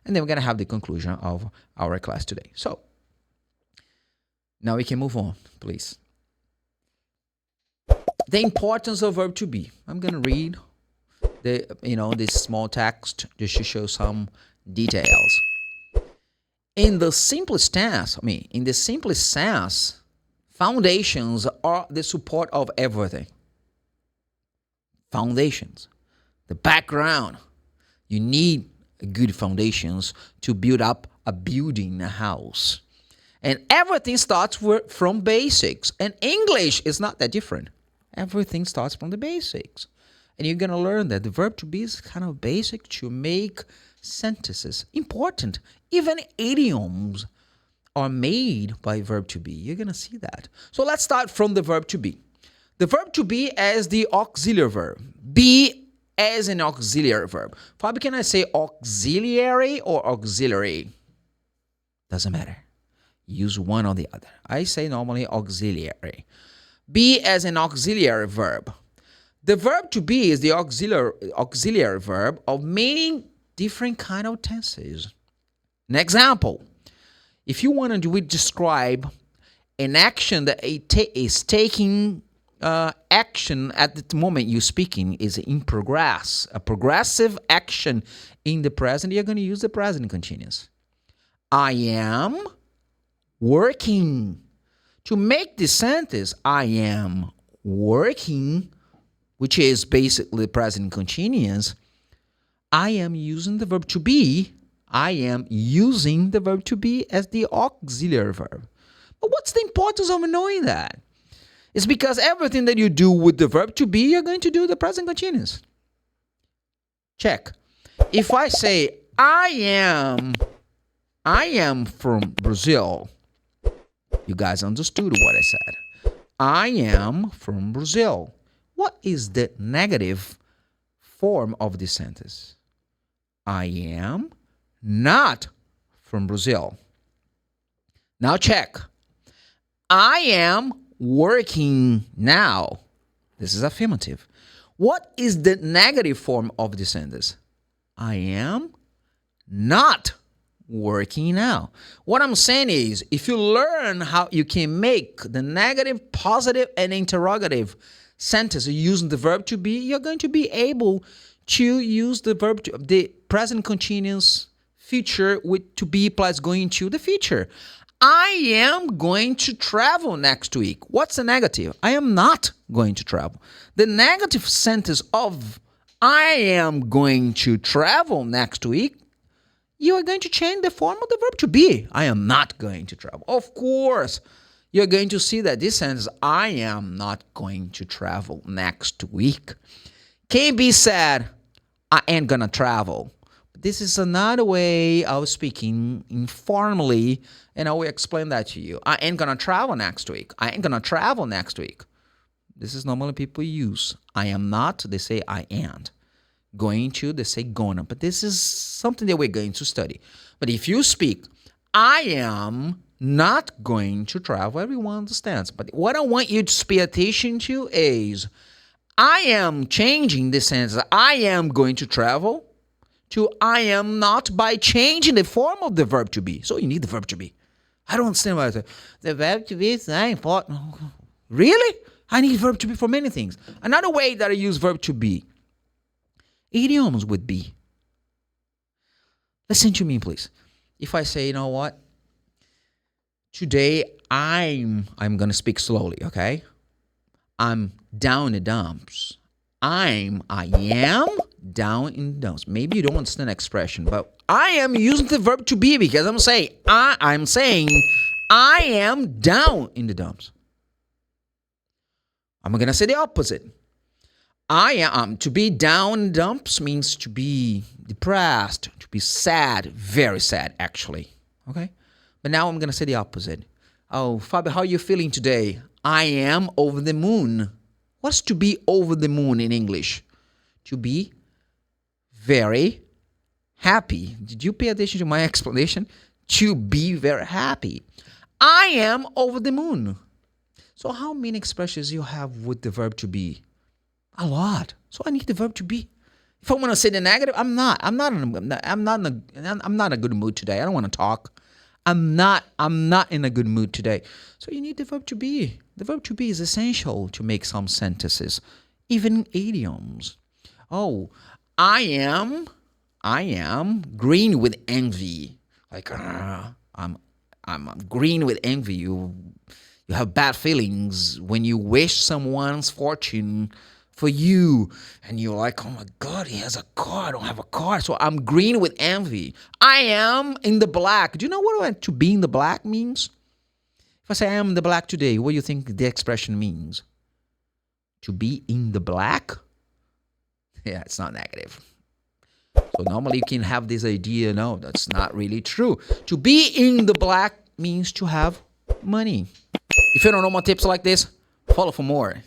And then we're going to have the conclusion of our class today. So, now we can move on, please. The importance of verb to be. I'm going to read this small text just to show some details. In the simplest sense, foundations are the support of everything. Foundations, the background. You need good foundations to build up a building, a house. And everything starts from basics. And English is not that different. Everything starts from the basics. And you're going to learn that the verb to be is kind of basic to make sentences important. Even idioms are made by verb to be. You're going to see that. So let's start from the verb to be. The verb to be as the auxiliary verb. Be as an auxiliary verb. Fabio, can I say auxiliary or auxiliary? Doesn't matter. Use one or the other. I say normally auxiliary. Be as an auxiliary verb. The verb to be is the auxiliary verb of many different kind of tenses. An example, if you want to describe an action that is taking action at the moment you're speaking is in progress, a progressive action in the present, you're going to use the present continuous. I am working. To make this sentence, I am working, which is basically present continuous, I am using the verb to be. I am using the verb to be as the auxiliary verb. But what's the importance of knowing that? It's because everything that you do with the verb to be, you're going to do the present continuous. Check. If I say, I am from Brazil, you guys understood what I said. I am from Brazil. What is the negative form of this sentence? I am not from Brazil. Now check. I am working now. This is affirmative. What is the negative form of the sentence? I am not working now. What I'm saying is, if you learn how you can make the negative, positive, and interrogative sentence using the verb to be, you're going to be able to use the verb to, the present continuous future with to be plus going to the future. I am going to travel next week. What's the negative? I am not going to travel. The negative sentence of I am going to travel next week, you are going to change the form of the verb to be. I am not going to travel. Of course, you're going to see that this sentence, I am not going to travel next week, can be said, I ain't gonna travel. This is another way of speaking informally, and I will explain that to you. I ain't gonna travel next week. I ain't gonna travel next week. This is normally people use. I am not, they say I ain't. Going to, they say gonna. But this is something that we're going to study. But if you speak, I am not going to travel, everyone understands. But what I want you to pay attention to is, I am changing the sentence, I am going to travel, to I am not by changing the form of the verb to be. So you need the verb to be. I don't understand why I say, the verb to be is not important. Really? I need verb to be for many things. Another way that I use verb to be, idioms would be. Listen to me, please. If I say, you know what? Today, I'm going to speak slowly, okay? I'm down in the dumps. I am down in the dumps. Maybe you don't understand the expression, but I am using the verb to be because I'm saying I am down in the dumps. I'm going to say the opposite. I am, to be down in the dumps means to be depressed, to be sad, very sad actually, okay? But now I'm going to say the opposite. Oh, Fabio, how are you feeling today? I am over the moon. What's to be over the moon in English? To be very happy. Did you pay attention to my explanation? To be very happy. I am over the moon. So how many expressions you have with the verb to be? A lot. So I need the verb to be. If I want to say the negative, I'm not in a good mood today. I don't want to talk. I'm not in a good mood today. So you need the verb to be. The verb to be is essential to make some sentences, even idioms. Oh, I am green with envy. Like I'm green with envy. You have bad feelings when you wish someone's fortune for you, and you're like, oh my God, he has a car, I don't have a car, so I'm green with envy. I am in the black. Do you know what to be in the black means? If I say I am in the black today, what do you think the expression means? To be in the black? Yeah, it's not negative. So normally you can have this idea, no, that's not really true. To be in the black means to have money. If you don't know more tips like this, follow for more.